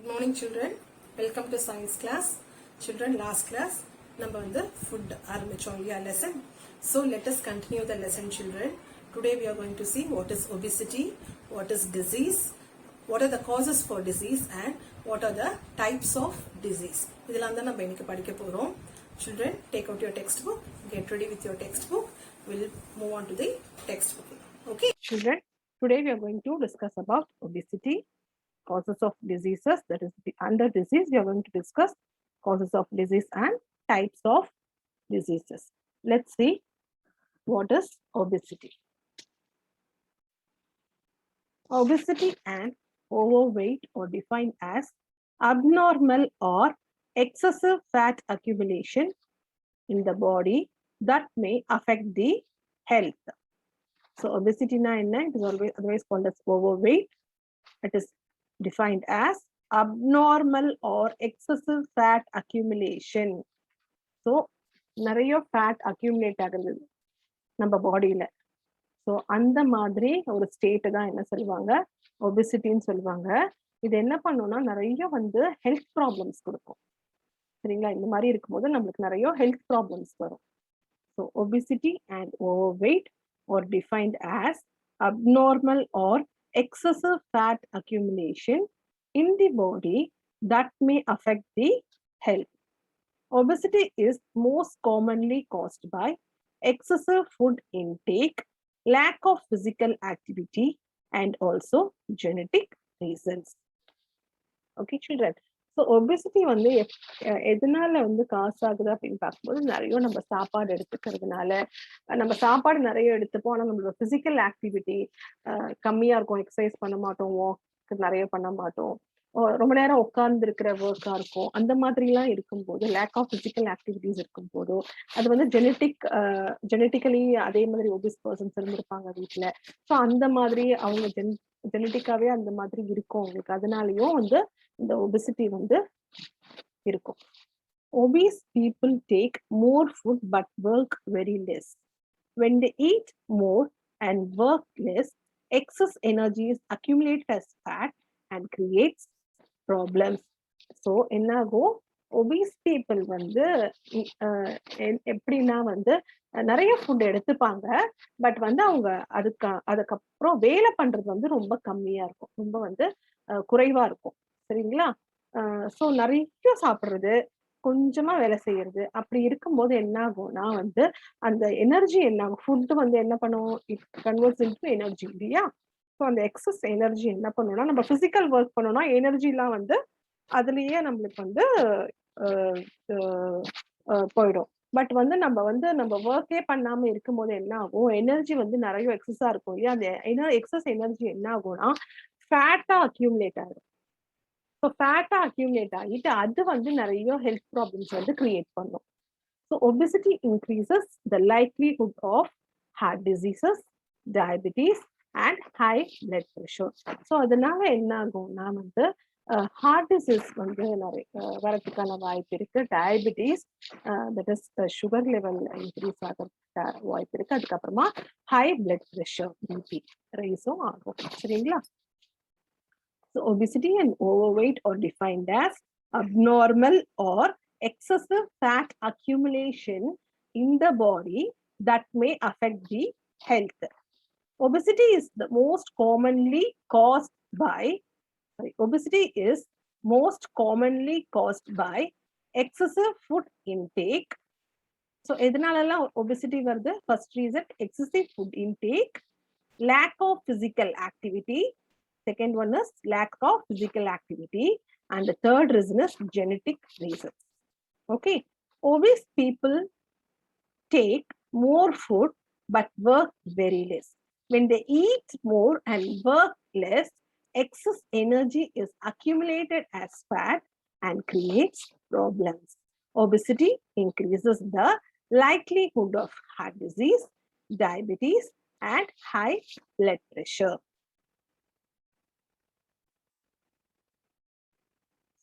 Good morning children. Welcome to science class. Children, last class நம்ம வந்து food ஆரம்பிச்சோம் இல்லையா lesson. So let us continue the lesson children. Today we are going to see what is obesity, what is disease, what are the causes for disease and what are the types of disease. இதெல்லாம் தான் நம்ம இன்னைக்கு படிக்க போறோம். Children, take out your textbook, get ready with your textbook. We'll move on to the textbook. Okay children, today we are going to discuss about obesity, causes of diseases, that is under disease we are going to discuss causes of disease and types of diseases. Let's see what is obesity. Obesity and overweight are defined as abnormal or excessive fat accumulation in the body that may affect the health. So obesity it is always otherwise called as overweight. It is defined as abnormal or excessive fat accumulation. So நிறைய fat accumulate ஆகுது நம்ம பாடியில. So அந்த மாதிரி ஒரு state தான் என்ன சொல்லுவாங்க, ஒபிசிட்டின்னு சொல்லுவாங்க. இது என்ன பண்ணும்னா நிறைய வந்து ஹெல்த் ப்ராப்ளம்ஸ் கொடுக்கும். சரிங்களா? இந்த மாதிரி இருக்கும்போது நம்மளுக்கு நிறைய ஹெல்த் ப்ராப்ளம்ஸ் வரும். So obesity and over weight are defined as abnormal or excessive fat accumulation in the body that may affect the health. Obesity is most commonly caused by excessive food intake, lack of physical activity, and also genetic reasons. Okay, children. So obesity வந்து எதனால வந்து காசு ஆகுது அப்படின்னு பார்க்கும்போது நிறைய நம்ம சாப்பாடு எடுத்துக்கிறதுனால, நம்ம சாப்பாடு நிறைய எடுத்துப்போம். ஆனால் நம்மளோட பிசிக்கல் ஆக்டிவிட்டி கம்மியா இருக்கும். எக்ஸசைஸ் பண்ண மாட்டோம், வாக் நிறைய பண்ண மாட்டோம், ரொம்ப நேரம் உட்கார்ந்து இருக்கிற ஒர்க்கா இருக்கும். அந்த மாதிரி எல்லாம் இருக்கும்போது, லேக் ஆஃப் பிசிக்கல் ஆக்டிவிட்டிஸ் இருக்கும் போதோ, அது வந்து ஜெனட்டிக்கலி அதே மாதிரி ஒபிஸ் பர்சன்ஸ் இருந்திருப்பாங்க வீட்டுல. ஸோ அந்த மாதிரி அவங்க ஜெனட்டிக்காவே அந்த மாதிரி இருக்கும் அவங்களுக்கு. அதனாலயும் வந்து இந்த ஒபிசிட்டி வந்து இருக்கும். Obese people take more food but work very less. When they eat more and work less, excess energy is accumulated as fat and creates problems. So என்னாகும், ஒபீஸ் பீப்புள் வந்து எப்படின்னா வந்து நிறைய ஃபுட் எடுத்துப்பாங்க, பட் வந்து அவங்க அதுக்கப்புறம் வேலை பண்றது வந்து ரொம்ப கம்மியா இருக்கும், ரொம்ப வந்து குறைவா இருக்கும். சரிங்களா? ஸோ நிறைய சாப்பிட்றது, கொஞ்சமா வேலை செய்யறது, அப்படி இருக்கும்போது என்ன ஆகும்னா வந்து அந்த எனர்ஜி என்ன ஆகும், ஃபுட்டு வந்து என்ன பண்ணும், இட் கன்வெர்ட்ஸ் இன்டு எனர்ஜி இல்லையா? ஸோ அந்த எக்ஸஸ் எனர்ஜி என்ன பண்ணணும்னா, நம்ம பிசிக்கல் ஒர்க் பண்ணோம்னா எனர்ஜிலாம் வந்து அதுலயே நம்மளுக்கு வந்து போயிடும். பட் வந்து நம்ம ஒர்க்கே பண்ணாம இருக்கும்போது என்ன ஆகும், எனர்ஜி வந்து நிறைய எக்ஸஸா இருக்கும் இல்லையா? அந்த எக்ஸஸ் எனர்ஜி என்ன ஆகும்னா ஃபேட்டா அக்யூமுலேட் ஆகும். ஸோ ஃபேட்டா அக்யூமுலேட் ஆகிட்டு அது வந்து நிறைய ஹெல்த் ப்ராப்ளம்ஸ் வந்து கிரியேட் பண்ணும். So obesity increases the likelihood of heart diseases, diabetes and high blood pressure. So அதனால என்ன ஆகும்னா வந்து ஹார்ட் டிசீஸ் வந்து நிறைய வரதுக்கான வாய்ப்பு இருக்கு. Diabetes, that is sugar level increase ஆக வாய்ப்பு இருக்கு. அதுக்கப்புறமா ஹை பிளட் ப்ரெஷர், பிபி ரைஸும் ஆகும். சரிங்களா? So obesity and overweight are defined as abnormal or excessive fat accumulation in the body that may affect the health. Obesity is most commonly caused by excessive food intake. So எதனால obesity வருது? First reason excessive food intake, lack of physical activity. Second one is lack of physical activity, and the third reason is genetic reasons. Okay, obese people take more food but work very less. When they eat more and work less, excess energy is accumulated as fat and creates problems. Obesity increases the likelihood of heart disease, diabetes, and high blood pressure.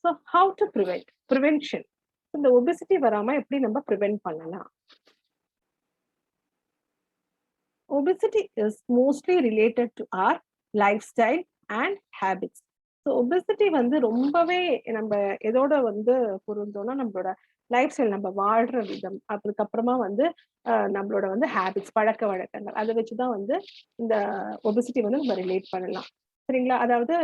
So how to prevent? Prevention. இந்த obesity வராம எப்படி நம்ம prevent பண்ணலாம்? Obesity is mostly related to our lifestyle and habits. So obesity வந்து ரொம்பவே நம்ம எதோட வந்து பொருந்தோம்னா நம்மளோட லைஃப் ஸ்டைல், நம்ம வாழ்ற விதம், அதுக்கப்புறமா வந்து நம்மளோட வந்து ஹேபிட்ஸ், பழக்க வழக்கங்கள், அதை வச்சுதான் வந்து இந்த ஒபெசிட்டி வந்து நம்ம ரிலேட் பண்ணலாம். சரிங்களா? அதாவது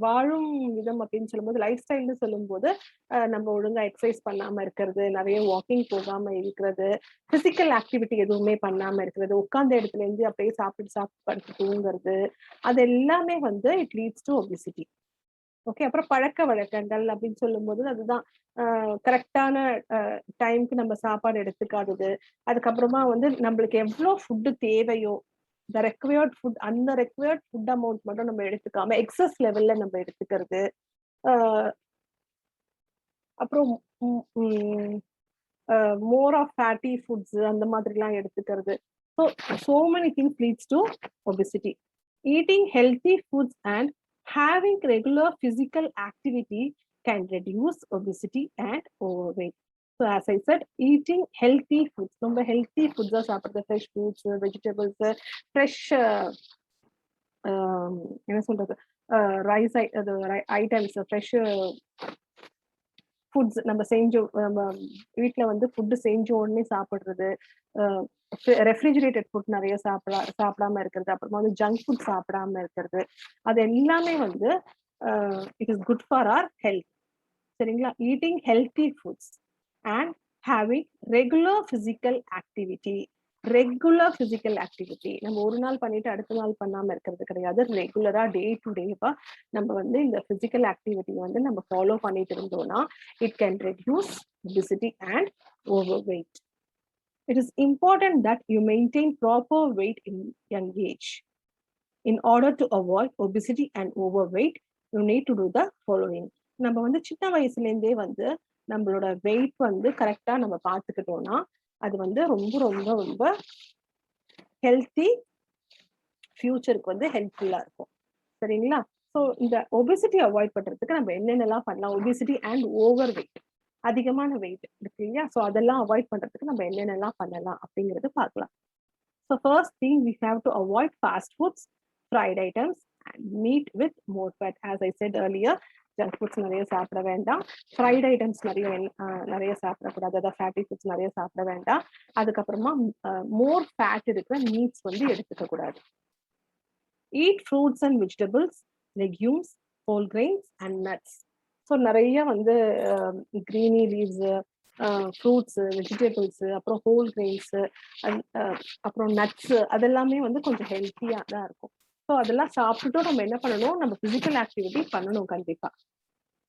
வாழும் விதம் அப்படின்னு சொல்லும்போது, லைஃப் ஸ்டைல்னு சொல்லும்போது நம்ம ஒழுங்கா எக்ஸசைஸ் பண்ணாம இருக்கிறது, நிறைய வாக்கிங் போகாம இருக்கிறது, பிசிக்கல் ஆக்டிவிட்டி எதுவுமே பண்ணாம இருக்கிறது, உட்கார்ந்த இடத்துல இருந்து அப்படியே சாப்பிட்டு சாப்பிட்டு படுத்து தூங்குறது, அது எல்லாமே வந்து it leads to obesity. Okay. அப்புறம் பழக்க வழக்கங்கள் அப்படின்னு சொல்லும்போது அதுதான் கரெக்டான டைம்க்கு நம்ம சாப்பாடு எடுத்துக்காதது. அதுக்கப்புறமா வந்து நம்மளுக்கு எவ்வளோ ஃபுட்டு தேவையோ, த ரெக்வயர்ட் ஃபுட், அந்த ரெக்வயர்ட் ஃபுட் அமௌண்ட் மட்டும் நம்ம எடுத்துக்காம எக்ஸஸ் லெவல்ல நம்ம எடுத்துக்கிறது. அப்புறம் மோர் ஆஃப் ஃபேட்டி ஃபுட்ஸ் அந்த மாதிரிலாம் எடுத்துக்கிறது. So many things leads to obesity. Eating healthy foods and having regular physical activity can reduce obesity and overweight. So as I said, eating healthy foods, ரொம்ப healthy foods சாப்பிடுறது, fresh fruits, vegetables, fresh என்ன சொல்றது, rice items, fresh foods நம்ம நம்ம வீட்டுல வந்து food செஞ்ச உடனே சாப்பிடுறது, ரெஃப்ரிஜிரேட்டட் ஃபுட் நிறைய சாப்பிடாம இருக்கிறது, அப்புறமா வந்து ஜங்க் ஃபுட் சாப்பிடாம இருக்கிறது, அது எல்லாமே வந்து it is good for our health. சரிங்களா? Eating healthy foods and having regular physical activity. Regular physical activity நம்ம ஒரு நாள் பண்ணிட்டு அடுத்த நாள் பண்ணாம இருக்கிறது கிடையாது. ரெகுலரா டே டு டேவா நம்ம வந்து இந்த பிசிக்கல் ஆக்டிவிட்டி வந்து நம்ம ஃபாலோ பண்ணிட்டு இருந்தோம்னா it can reduce obesity and overweight. It is important that you maintain proper weight in young age. In order to avoid obesity and overweight, you need to do the following. நம்ம வந்து சின்ன வயசுல இருந்தே வந்து நம்மளோட wait வந்து கரெக்டா நம்ம பார்த்துக்கிட்டோம்னா அது வந்து ரொம்ப ரொம்ப ரொம்ப ஹெல்த்தி, ஃபியூச்சருக்கு வந்து ஹெல்ப்ஃபுல்லா இருக்கும். சரிங்களா? ஸோ இந்த ஒபிசிட்டி அவாய்ட் பண்றதுக்கு நம்ம என்னென்னலாம் பண்ணலாம்? ஒபிசிட்டி அண்ட் ஓவர் வெயிட், அதிகமான வெயிட் இருக்கு இல்லையா? ஸோ அதெல்லாம் அவாய்ட் பண்றதுக்கு நம்ம என்னென்னலாம் பண்ணலாம் அப்படிங்கறது பார்க்கலாம். So first thing, we have to avoid fast foods, fried items and meat with more fat. As I said earlier, junk foods நிறைய சாப்பிட வேண்டாம், ஃப்ரைட் ஐட்டம்ஸ் நிறைய சாப்பிடக்கூடாது, அதாவது ஃபேட்டி ஃபுட்ஸ் நிறைய சாப்பிட வேண்டாம். அதுக்கப்புறமா மோர் ஃபேட் இருக்கிற மீட்ஸ் வந்து எடுத்துக்க கூடாது. Eat fruits and vegetables, legumes, whole grains and nuts. So நிறைய வந்து கிரீனி லீவ்ஸ், ஃப்ரூட்ஸ், வெஜிடபிள்ஸ், அப்புறம் ஹோல் கிரெயின்ஸ், அப்புறம் நட்ஸ், அதெல்லாமே வந்து கொஞ்சம் ஹெல்த்தியா தான் இருக்கும். ஸோ அதெல்லாம் சாப்பிட்டுட்டும் நம்ம என்ன பண்ணணும்? நம்ம பிசிக்கல் ஆக்டிவிட்டி பண்ணணும் கண்டிப்பா.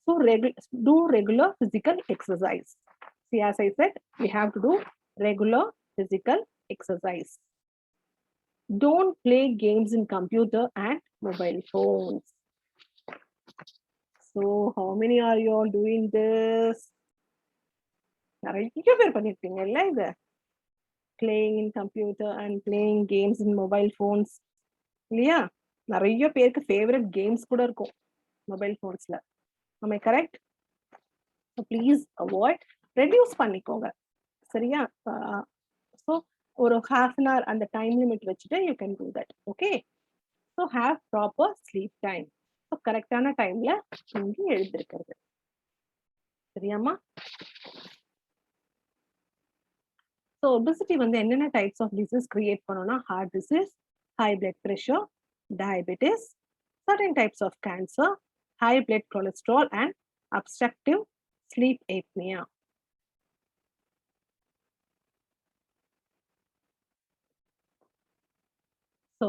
So do regular physical exercise. See, as I said, we have to do regular physical exercise. Don't play games in computer and mobile phones. So how many are you all doing this? நிறைய பேர் பண்ணிருப்பீங்கல்ல இது, playing in computer and playing games in mobile phones இல்லையா? நிறைய பேருக்கு favourite games கூட இருக்கும் mobile போன்ஸ்ல. am I correct? So please avoid, reduce பண்ணிக்கோங்க. சரியா? ஸோ ஒரு half an hour அந்த டைம் லிமிட் வச்சுட்டு you can do that. Okay? So have proper sleep time. So கரெக்டான டைம்ல தூங்கி எழுந்திருக்கிறது. சரியாமா? ஸோ ஒபெசிட்டி வந்து என்னென்ன டைப்ஸ் ஆஃப் டிசீஸ் கிரியேட் பண்ணோம்னா, heart disease, high blood pressure, diabetes, certain types of cancer, high blood cholesterol and obstructive sleep apnea. So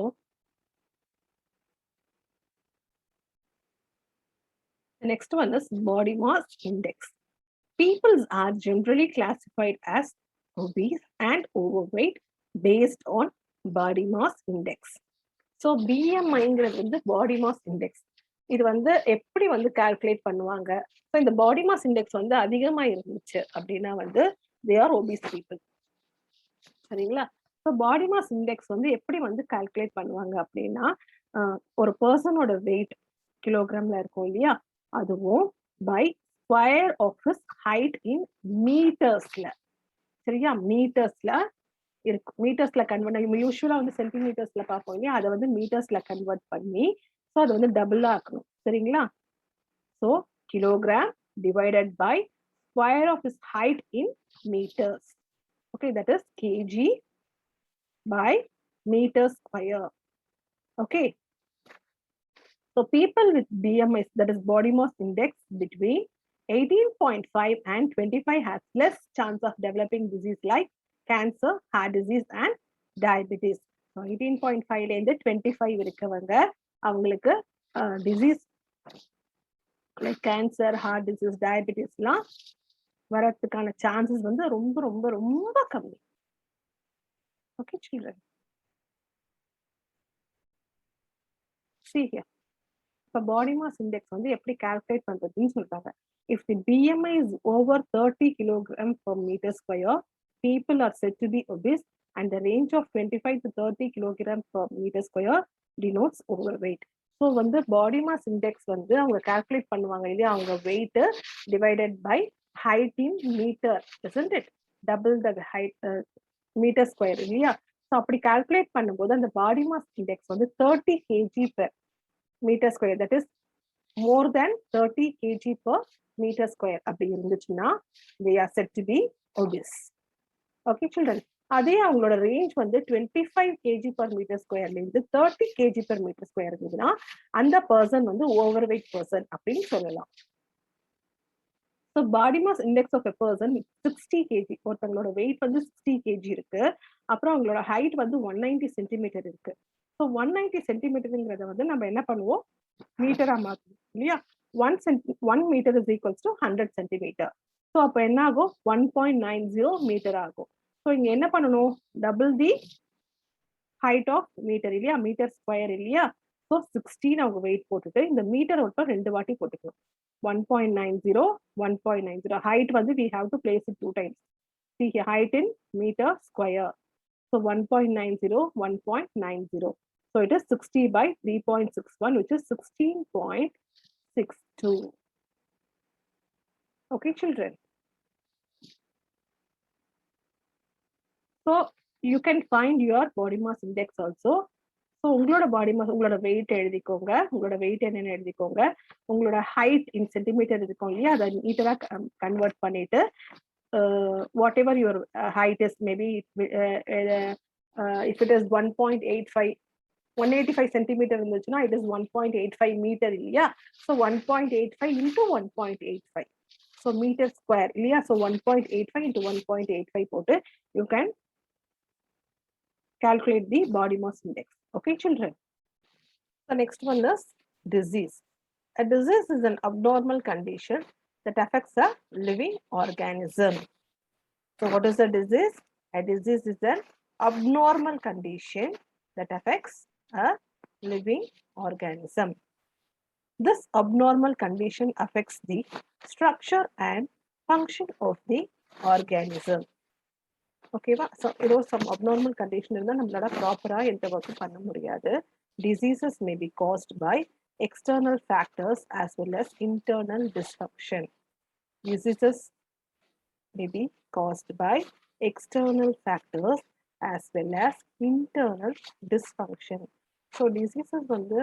the next one is body mass index. People are generally classified as obese and overweight based on body mass index. So பிஎம்ஐங்கிறது வந்து body mass index. இது வந்து எப்படி வந்து calculate பண்ணுவாங்க? So இந்த பாடி mass index வந்து அதிகமா இருந்துச்சு அப்படின்னா வந்து தே ஆர் ஒபீஸ் பீப்புள். சரிங்களா? ஸோ பாடி மாஸ் இண்டெக்ஸ் வந்து எப்படி வந்து கால்குலேட் பண்ணுவாங்க அப்படின்னா, ஒரு பர்சனோட வெயிட் கிலோகிராம்ல இருக்கும் இல்லையா, அதுவும் by square of his height in மீட்டர்ஸ்ல. சரியா? மீட்டர்ஸ்ல இருக்கும். மீட்டர்ஸ்ல கன்வெர்ட், யூஸ்வலா வந்து சென்டிமீட்டர்ஸ்ல பார்ப்போம் இல்லையா, அதை வந்து மீட்டர்ஸ்ல கன்வெர்ட் பண்ணி ஸோ அதை வந்து டபுளா ஆக்கணும். சரிங்களா? So kilogram divided by square of his height in meters. Okay, that is kg by meter square. Okay. So people with BMI, that is body mass index, between 18.5 and 25 has less chance of developing disease like cancer, heart disease and diabetes. So 18.5 ல இருந்து 25 இருக்கவங்க அவங்களுக்கு disease like cancer, heart disease, diabetesலாம் வரதுக்கான chances வந்து ரொம்ப ரொம்ப ரொம்ப கம்மி. Okay, children. See here. இப்போ body mass index வந்து எப்படி calculate பண்றதுன்னு சொல்றாங்க. If the BMI is over 30 kilograms per meter square, people are said to be obese, and the range of 25 to 30 kilograms per meter square denotes overweight. So வந்து body mass index வந்து அவங்க calculate பண்ணுவாங்க இல்லையா, அவங்க weight divided by height in metre, isn't it? Double the height metre square இல்லையா? So அப்படி calculate பண்ணும்போது அந்த பாடி மாஸ் இண்டெக்ஸ் வந்து 30 kg per meter square, that is more than 30 kg per meter square அப்படி இருந்துச்சுன்னா they are said to be obese. Okay children, அதே அவங்களோட range வந்து 25 kg per meter squareல இருந்து 30 kg per meter square இருந்ததுன்னா அந்த பர்சன் வந்து ஓவர்வெயிட் பர்சன் அப்படின்னு சொல்லலாம். So body mass index of a person 60 kg, ஒருத்தவங்களோட வெயிட் வந்து 60 kg இருக்கு, அப்புறம் அவங்களோட ஹைட் வந்து 190 சென்டிமீட்டர் இருக்கு. ஸோ 190 சென்டிமீட்டருங்கிறத வந்து நம்ம என்ன பண்ணுவோம், மீட்டரா மாற்றணும் இல்லையா? 1 metre is equals to 100 centimetre. So அப்போ என்ன ஆகும், 1.90 மீட்டர் ஆகும். ஸோ இங்க என்ன பண்ணணும், double the height of metre இல்லையா, மீட்டர் ஸ்கொயர் இல்லையா? ஸோ 16 அவங்க வெயிட் போட்டுட்டு இந்த மீட்டர் மட்டும் 2 வாட்டி போட்டுக்கணும். 1.90, 1.90. Height வந்து we have to place it 2 times. See here, height in meter square. So 1.90, 1.90. So it is 60 by 3.61, which is 16.62. Okay, children. So you can find your body mass index also. So உங்களோட body mass, உங்களோட wait எழுதிக்கோங்க, உங்களோட wait என்னன்னு எழுதிக்கோங்க, உங்களோட height இன் centimetre இருக்கும் இல்லையா, அதை நீட்டாக கன்வெர்ட் பண்ணிட்டு whatever your height is, maybe if it is 1.85, 185 centimetre இருந்துச்சுன்னா இட் இஸ் 1.85 மீட்டர் இல்லையா? So 1.85 into 1.85, so metre square இல்லையா? ஸோ 1.85 இன்டூ 1.85 போட்டு you can calculate the body mass index. Okay, children. The next one is disease. A disease is an abnormal condition that affects a living organism. So what is a disease? A disease is an abnormal condition that affects a living organism. This abnormal condition affects the structure and function of the organism. ஓகேவா? So ஏதோ some abnormal condition இருந்தால் நம்மளால ப்ராப்பராக எந்த ஒர்க்கும் பண்ண முடியாது. Diseases may be caused by external factors as well as internal dysfunction. Diseases may be caused by external factors as well as internal dysfunction. So diseases வந்து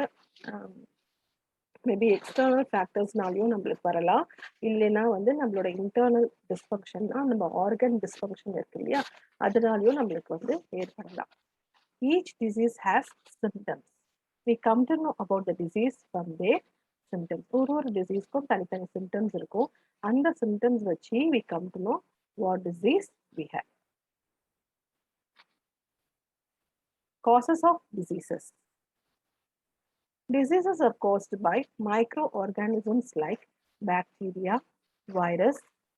மேபி எக்ஸ்டர்னல் ஃபேக்டர்ஸ்னாலையும் நம்மளுக்கு வரலாம், இல்லைன்னா வந்து நம்மளோட இன்டர்னல் டிஸ்ஃபங்க்ஷன்னா நம்ம ஆர்கன் டிஸ்ஃபங்க்ஷன் இருக்கு இல்லையா, அதனாலையும் நம்மளுக்கு வந்து ஏற்படலாம். Each disease has symptoms. We come to know about the disease from their symptoms. ஒரு டிசீஸ்க்கும் தனித்தனி சிம்டம்ஸ் இருக்கும். அந்த சிம்டம்ஸ் வச்சு we come to know what disease we have. Causes of diseases. Diseases are caused by microorganisms like bacteria, virus,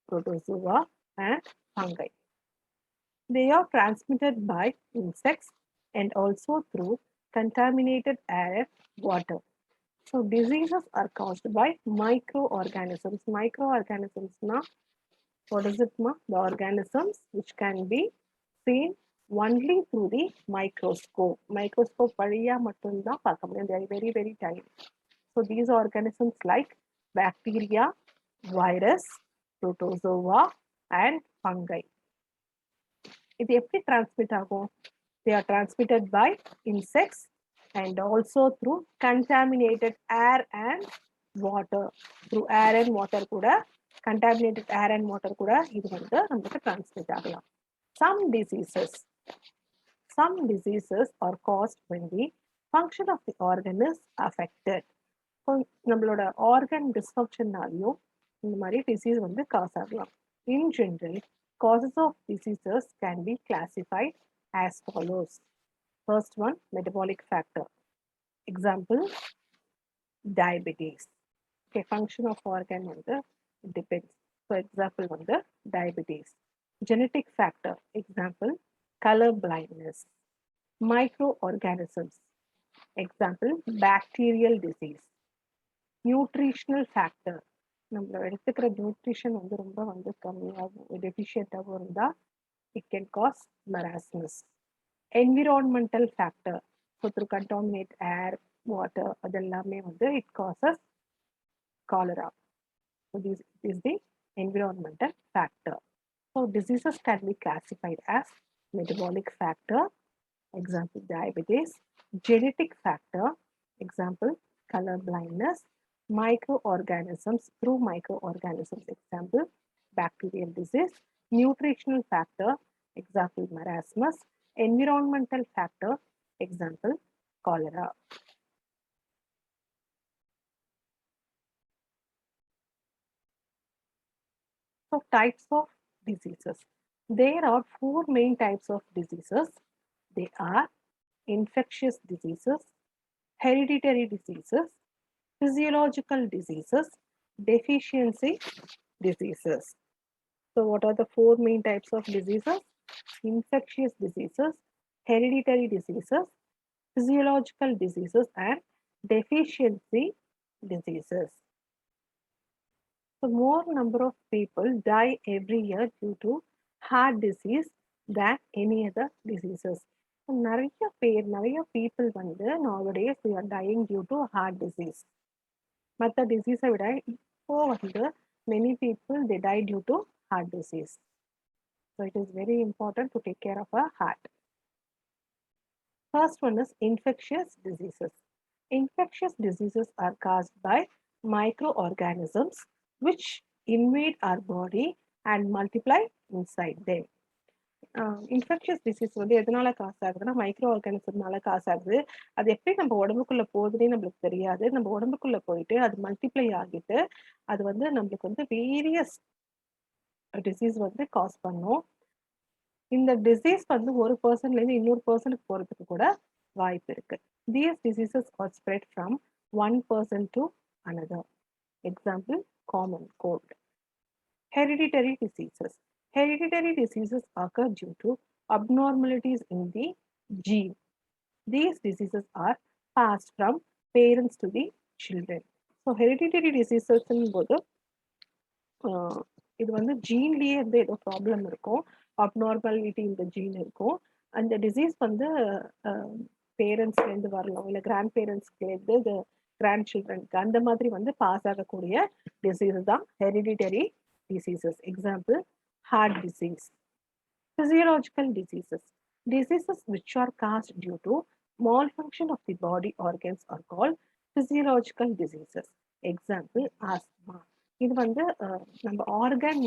protozoa, and fungi. They are transmitted by insects and also through contaminated air, water. So diseases are caused by microorganisms. Microorganisms na, what is it ma? The organisms which can be seen only through the microscope. Microscope valiya mattum da paaka mudiyum. They are very very tiny. So these organisms like bacteria, virus, protozoa, and fungi. இது எப்படி transmit ஆகும்? They are transmitted by insects and also through contaminated air and water through air and water கூட contaminated air and water கூட இது வந்து நமக்கு transmit ஆகலாம். Some diseases are caused when the function of the organ is affected. நம்மளோட organ dysfunctionனாலையும் இந்த மாதிரி disease வந்து cause ஆகலாம். In general, causes of diseases can be classified as follows. First one, metabolic factor. Example, diabetes. Okay, function of organ வந்து depends. For example, வந்து diabetes. Genetic factor. Example, color blindness. Microorganisms. Example, bacterial disease. Nutritional factor. நம்ம எடுத்துக்கிற nutrition வந்து ரொம்ப வந்து கம்மியாகவும் டெஃபிஷியண்டாகவும் இருந்தால் it can cause marasmus. Environmental factor. So through contaminate air, water, அதெல்லாமே வந்து it causes cholera. So this is the environmental factor. So diseases can be classified as metabolic factor, example diabetes, genetic factor, example color blindness, microorganisms, through microorganisms, example bacterial disease, nutritional factor, example marasmus, environmental factor, example cholera. So types of diseases. There are 4 main types of diseases. They are infectious diseases, hereditary diseases, physiological diseases, deficiency diseases. So what are the 4 main types of diseases? Infectious diseases, hereditary diseases, physiological diseases, and deficiency diseases. So more number of people die every year due to heart disease than any other diseases. நிறைய people வந்து nowadays they are dying due to heart disease. மற்ற disease விட இப்போ வந்து many people they die due to heart disease. So it is very important to take care of our heart. First one is infectious diseases. Infectious diseases are caused by microorganisms which invade our body and multiply inside them. Infectious disease வந்து எதனால காசு ஆகுதுன்னா micro ஆர்கானிசம்னால காசு ஆகுது. அது எப்படி நம்ம உடம்புக்குள்ள போகுதுன்னே நம்மளுக்கு தெரியாது. நம்ம உடம்புக்குள்ள போயிட்டு அது மல்டிப்ளை ஆகிட்டு அது வந்து நம்மளுக்கு வந்து வேரியஸ் டிசீஸ் வந்து காஸ் பண்ணும். இந்த டிசீஸ் வந்து ஒரு பர்சன்லேருந்து இன்னொரு பர்சனுக்கு போகிறதுக்கு கூட வாய்ப்பு இருக்கு. These diseases are spread from one person to another. Example, common cold. Hereditary diseases. Hereditary diseases occur due to abnormalities in the gene. These diseases are passed from parents to the children. So hereditary diseases போது இது வந்து ஜீன்லயே வந்து ஏதோ problem இருக்கும், abnormality இந்த gene இருக்கும். அந்த disease வந்து பேரண்ட்ஸ்லேருந்து வரலாம், இல்லை கிராண்ட் பேரண்ட்ஸ்லேருந்து இது கிராண்ட் சில்ட்ரனுக்கு அந்த மாதிரி வந்து பாஸ் ஆகக்கூடிய டிசீஸ் தான் hereditary diseases. Example, heart disease. Physiological diseases. Diseases which are caused due to malfunction of the body organs are called physiological diseases. Example, asthma. இது வந்து நம்ம ஆர்கன்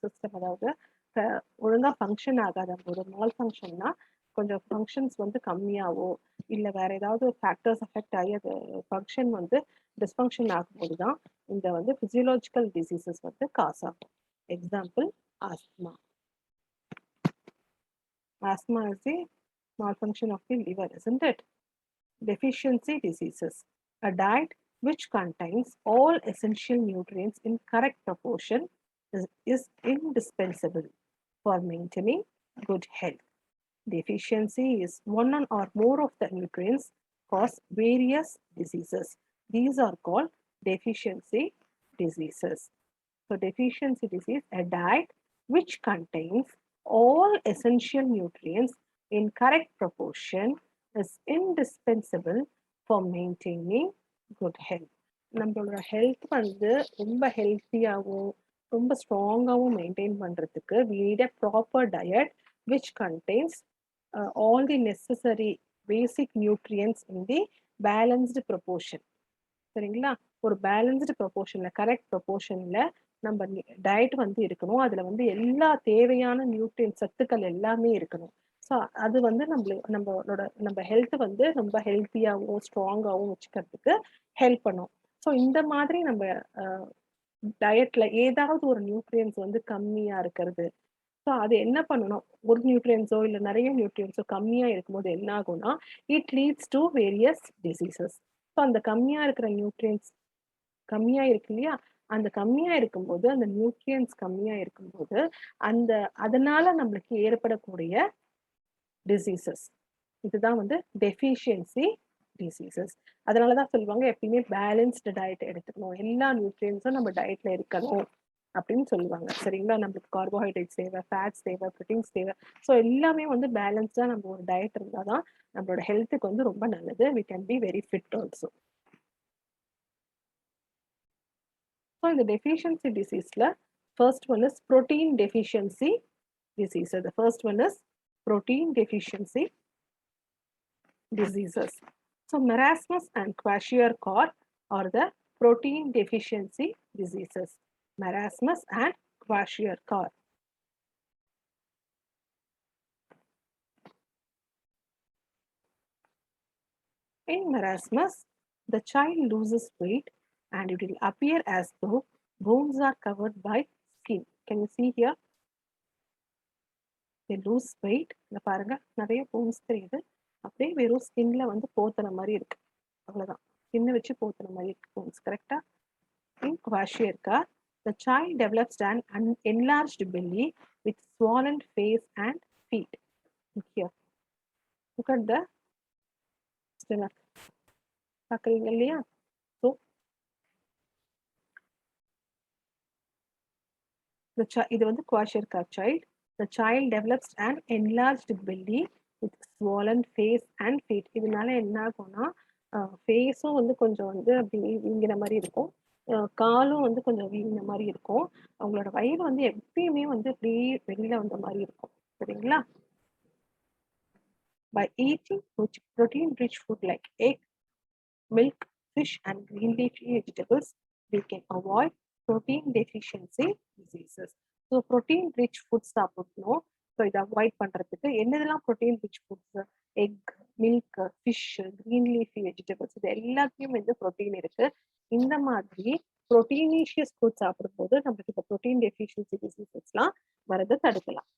சிஸ்டம், அதாவது ஒழுங்காக ஃபங்க்ஷன் ஆகாத போது மால் ஃபங்க்ஷன்னா கொஞ்சம் ஃபங்க்ஷன்ஸ் வந்து கம்மியாகவோ இல்லை வேற ஏதாவது ஃபேக்டர்ஸ் அஃபெக்ட் ஆகி அது ஃபங்க்ஷன் வந்து டிஸ்ஃபங்க்ஷன் ஆகும்போது தான் இந்த வந்து ஃபிசியலாஜிக்கல் டிசீசஸ் வந்து காஸ் ஆகும். Example, asthma. Asthma is a malfunction of the liver, isn't it? Deficiency diseases. A diet which contains all essential nutrients in correct proportion is indispensable for maintaining good health. Deficiency is one or more of the nutrients cause various diseases. These are called deficiency diseases. So deficiency disease, a diet which contains all essential nutrients in correct proportion is indispensable for maintaining good health. நம்மளோட health வந்து ரொம்ப ஹெல்த்தியாகவும் ரொம்ப ஸ்ட்ராங்காகவும் maintain பண்ணுறதுக்கு we need a proper diet which contains all the necessary basic nutrients in the balanced proportion. சரிங்களா? ஒரு balanced ப்ரொபோர்ஷன்ல, correct ப்ரொபோர்ஷன்ல நம்ம diet வந்து இருக்கணும். அதுல வந்து எல்லா தேவையான நியூட்ரியன்ட் சத்துக்கள் எல்லாமே இருக்கணும். ஸோ அது வந்து நம்ம ஹெல்த் வந்து ரொம்ப ஹெல்த்தியாவும், ஸ்ட்ராங்காவும் வச்சுக்கிறதுக்கு ஹெல்ப் பண்ணும். ஸோ இந்த மாதிரி நம்ம டயட்ல ஏதாவது ஒரு நியூட்ரியன்ஸ் வந்து கம்மியா இருக்கிறது. ஸோ அது என்ன பண்ணணும்? ஒரு நியூட்ரியன்ஸோ இல்ல நிறைய நியூட்ரியன்ஸோ கம்மியா இருக்கும்போது என்ன ஆகும்னா, it leads to various diseases. So அந்த கம்மியா இருக்கிற நியூட்ரியன்ஸ் கம்மியா இருக்கு இல்லையா? அந்த கம்மியா இருக்கும்போது, அந்த நியூட்ரியன்ட்ஸ் கம்மியா இருக்கும்போது, அந்த அதனால நம்மளுக்கு ஏற்படக்கூடிய டிசீசஸ். இதுதான் வந்து டெஃபிஷியன்சி டிசீசஸ். அதனால தான் சொல்லுவாங்க, எப்பயுமே பேலன்ஸ்டு டயட் எடுத்துக்கணும். எல்லா நியூட்ரியன்ட்ஸும் நம்ம டயட்ல இருக்கணும் அப்படின்னு சொல்லுவாங்க. சரிங்களா? நம்மளுக்கு கார்போஹைட்ரேட்ஸ் தேவை, ஃபேட்ஸ் தேவை, புரோட்டீன்ஸ் தேவை. ஸோ எல்லாமே வந்து பேலன்ஸ்டா நம்ம ஒரு டயட் இருந்தா தான் நம்மளோட ஹெல்த்துக்கு வந்து ரொம்ப நல்லது. We can be very fit also. So in the deficiency disease, first one is protein deficiency disease. The first one is protein deficiency diseases. So marasmus and kwashiorkor are the protein deficiency diseases. Marasmus and kwashiorkor. In marasmus, the child loses weight and it will appear as though bones are covered by skin. Can you see here? They lose weight. இந்த பாருங்க, நிறைய bones தெரியுது. அப்படியே வெறும் ஸ்கின்ல வந்து போத்துன மாதிரி இருக்கு. அவ்வளவுதான். ஸ்கின்னை வச்சு போத்துன மாதிரி இருக்கு போன்ஸ். கரெக்டா? In kwashiorkor, the child develops an enlarged belly with swollen face and feet. Here, look at the stomach. பார்க்குறீங்க இல்லையா? So இது வந்து kwashiorkor child. The child develops an enlarged belly with swollen face and feet. இதனால என்ன ஆகும்னா, ஃபேஸும் வந்து கொஞ்சம் வந்து அப்படி வீங்கின மாதிரி இருக்கும். காலும் வந்து கொஞ்சம் வீங்கின மாதிரி இருக்கும். அவங்களோட வயிறு வந்து எப்பயுமே வந்து அப்படியே வெளியில வந்த மாதிரி இருக்கும். சரிங்களா? By eating protein-rich food like egg, milk, fish, and green leafy vegetables, we can avoid protein deficiency diseases. So protein rich food சாப்பிடணும். ஸோ இதை அவாய்ட் பண்ணுறதுக்கு என்னதெல்லாம் protein rich foods, egg, milk, fish, green leafy vegetables, இது எல்லாத்தையும் வந்து protein இருக்கு. இந்த மாதிரி ப்ரோட்டீனிஷியஸ் ஃபுட் சாப்பிடும்போது நம்மளுக்கு இந்த ப்ரோட்டீன் டெஃபிஷியன்சி டிசீசஸ்லாம் வரதை தடுக்கலாம்.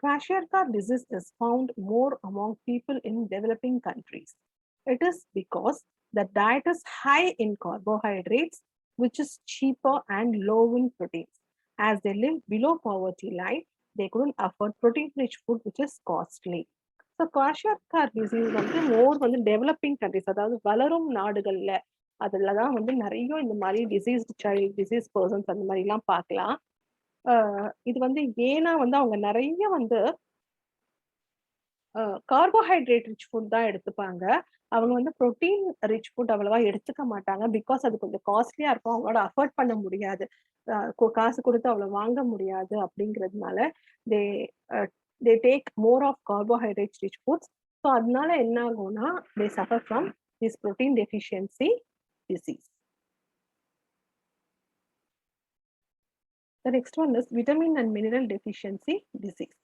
Kwashiorkor disease is found more among people in developing countries. It is because the diet is high in carbohydrates, which is cheaper and low in proteins. As they live below poverty line, they couldn't afford protein-rich food, which is costly. So Kwashiorkor disease வந்து more வந்து developing countries, அதாவது வளரும் நாடுகள்ல அதுல தான் வந்து நிறைய இந்த மாதிரி டிசீஸ்டு சைல்ட், டிசீஸ் பர்சன்ஸ் அந்த மாதிரிலாம் பார்க்கலாம். இது வந்து ஏன்னா வந்து அவங்க நிறைய வந்து கார்போஹைட்ரேட் ரிச் ஃபுட் தான் எடுத்துப்பாங்க. அவங்க வந்து புரோட்டீன் ரிச் ஃபுட் அவ்வளவா எடுத்துக்க மாட்டாங்க. பிகாஸ் அது கொஞ்சம் காஸ்ட்லியா இருக்கும். அவங்களோட அஃபோர்ட் பண்ண முடியாது. காசு கொடுத்து அவ்வளவு வாங்க முடியாது அப்படிங்கிறதுனால they they take more of carbohydrate rich foods. So அதனால என்ன ஆகும்னா, they suffer from this protein deficiency disease. The next one is vitamin and mineral deficiency disease.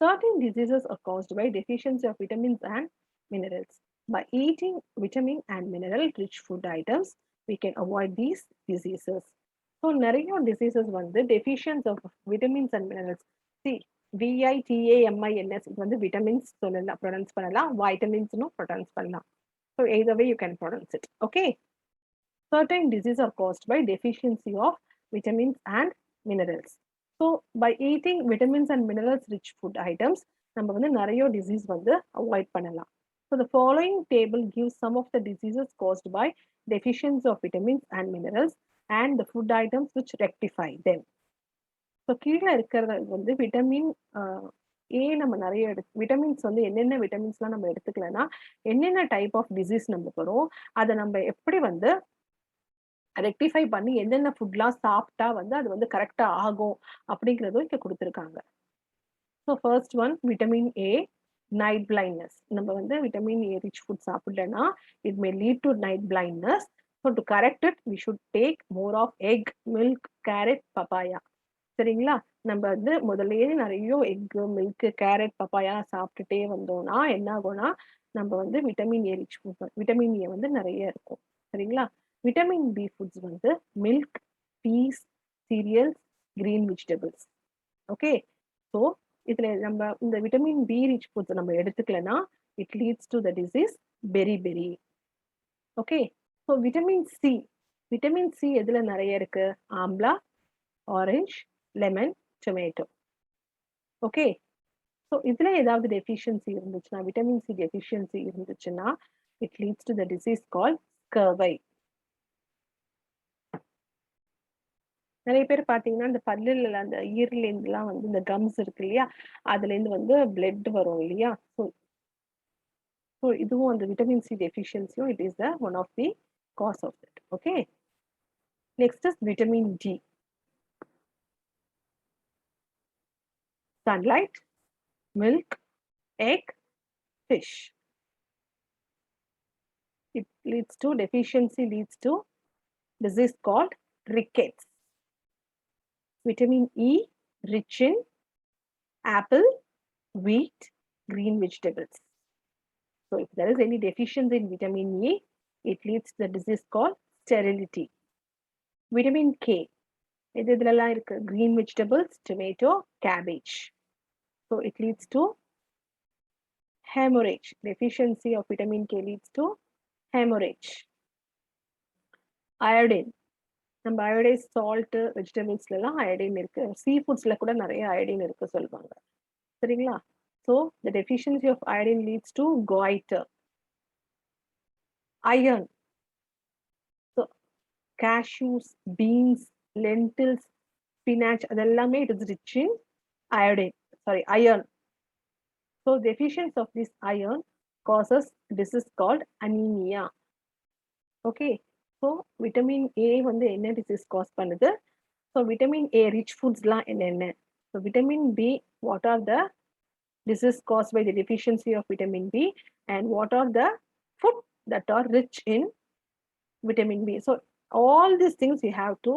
Certain diseases are caused by deficiency of vitamins and minerals. By eating vitamin and mineral rich food items, we can avoid these diseases. So, நிறைய diseases வந்து deficiency of vitamins and minerals. See, VITAMINS இது வந்து vitamins சொல்லலாம், pronounce பண்ணலாம், vitamins pronounce பண்ணலாம். So, either way you can pronounce it. Okay. Certain diseases are caused by deficiency of vitamins and minerals. So by eating vitamins and minerals rich food items, நம்ம வந்து நிறைய disease வந்து avoid பண்ணலாம். So the following table gives some of the diseases caused by deficiency of vitamins and minerals and the food items which rectify them. So கீழே இருக்கிறது வந்து vitamin ஏ நம்ம நிறைய விட்டமின்ஸ் வந்து என்னென்ன விட்டமின்ஸ்லாம் நம்ம எடுத்துக்கலன்னா என்னென்ன டைப் ஆஃப் டிசீஸ் நமக்கு வரும், அதை நம்ம எப்படி வந்து ரெக்டிஃபை பண்ணி என்னென்ன ஃபுட்லாம் சாப்பிட்டா வந்து அது வந்து கரெக்டா ஆகும் அப்படிங்கிறதும் இங்க கொடுத்துருக்காங்க. So first one vitamin A. night blindness. நம்ம வந்து vitamin A rich food சாப்பிடலனா it may lead to night blindness. So to correct it, we should take more of egg, milk, carrot, papaya. சரிங்களா? நம்ம வந்து முதல்லயே நிறைய எக், மில்க், கேரட், பப்பாயா சாப்பிட்டுட்டே வந்தோம்னா என்ன ஆகும்னா நம்ம வந்து vitamin A rich food, vitamin A வந்து நிறைய இருக்கும். சரிங்களா? விட்டமின் பி ஃபுட்ஸ் வந்து milk, peas, cereals, green vegetables. Okay, so இதுல நம்ம இந்த விட்டமின் பி ரிச் ஃபுட்ஸ் நம்ம எடுத்துக்கலன்னா it leads to the disease beri. Okay, so vitamin C எதுல நிறைய இருக்கு? Amla, orange, lemon, tomato. Okay, so இதுல ஏதாவது டெஃபிஷியன்சி இருந்துச்சுன்னா, விட்டமின் சி டெஃபிஷியன்சி இருந்துச்சுன்னா it leads to the disease call ஸ்கர்வை. நிறைய பேர் பாத்தீங்கன்னா இந்த பல்லுல அந்த ஈரல இருந்துலாம் வந்து இந்த கம்ஸ் இருக்கு இல்லையா, அதுல இருந்து வந்து பிளட் வரும் இல்லையா. ஸோ இதுவும் அந்த விட்டமின் சி டெஃபிஷியன்சியும் it is the one of the cause of it. Okay, next is vitamin D. sunlight, milk, egg, fish. It leads to deficiency, leads to disease called rickets. Vitamin E rich in apple, wheat, green vegetables. So if there is any deficiency in vitamin E, it leads to the disease called sterility. Vitamin K. Green vegetables, tomato, cabbage. So it leads to hemorrhage. Deficiency of vitamin K leads to hemorrhage. Iodine. நம்ம iodise salt வெஜிடபிள்ஸ்ல எல்லாம் iodine இருக்கு, சீ ஃபுட்ஸ்ல கூட நிறைய iodine இருக்கு சொல்லுவாங்க. சரிங்களா? So the deficiency of iodine leads to goiter. Iron. So cashews, beans, lentils, spinach அதெல்லாமே it is rich in iron. So deficiency of this iron causes disease called anemia. Okay, so vitamin A வந்து என்ன disease cause பண்ணுது? So vitamin A rich foods லாம் என்னென்ன? So vitamin B, what are the disease caused by the deficiency of vitamin B, and what are the food that are rich in vitamin B? So all these things you have to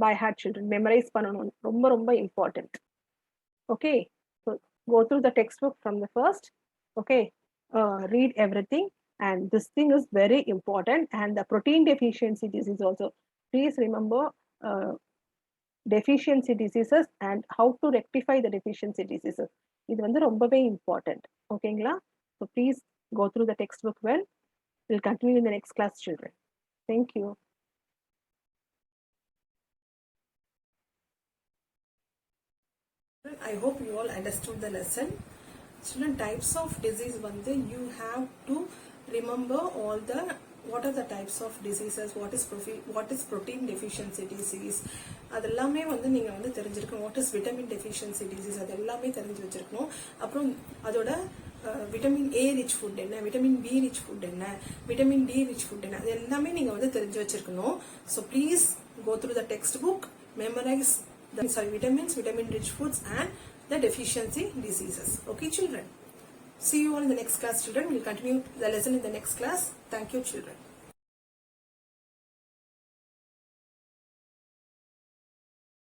by heart, children. Memorize பண்ணனும், ரொம்ப important. Okay, so go through the textbook from the first. Okay, read everything, and this thing is very important. And the protein deficiency disease also, please remember deficiency diseases and how to rectify the deficiency diseases. இது வந்து ரொம்பவே important. ஓகேங்களா? So please go through the textbook well. We'll continue in the next class, children. Thank you. I hope you all understood the lesson. Children, types of disease வந்து you have to remember all the what are the types of diseases, what is protein deficiency disease, அதெல்லாமே வந்து நீங்க வந்து தெரிஞ்சிருக்கணும். what is vitamin deficiency disease அதெல்லாமே தெரிஞ்சு வச்சிருக்கணும். அப்புறம் அதோட விட்டமின் ஏ ரிச் ஃபுட் என்ன, விட்டமின் பி ரிச் ஃபுட் என்ன, விட்டமின் டி ரிச் ஃபுட் என்ன, அது எல்லாமே நீங்க வந்து தெரிஞ்சு வச்சிருக்கணும். So please go through the textbook, memorize vitamins, vitamin rich foods, and the deficiency diseases. Okay, children. See you all in the next class, children. We'll continue the lesson in the next class. Thank you, children.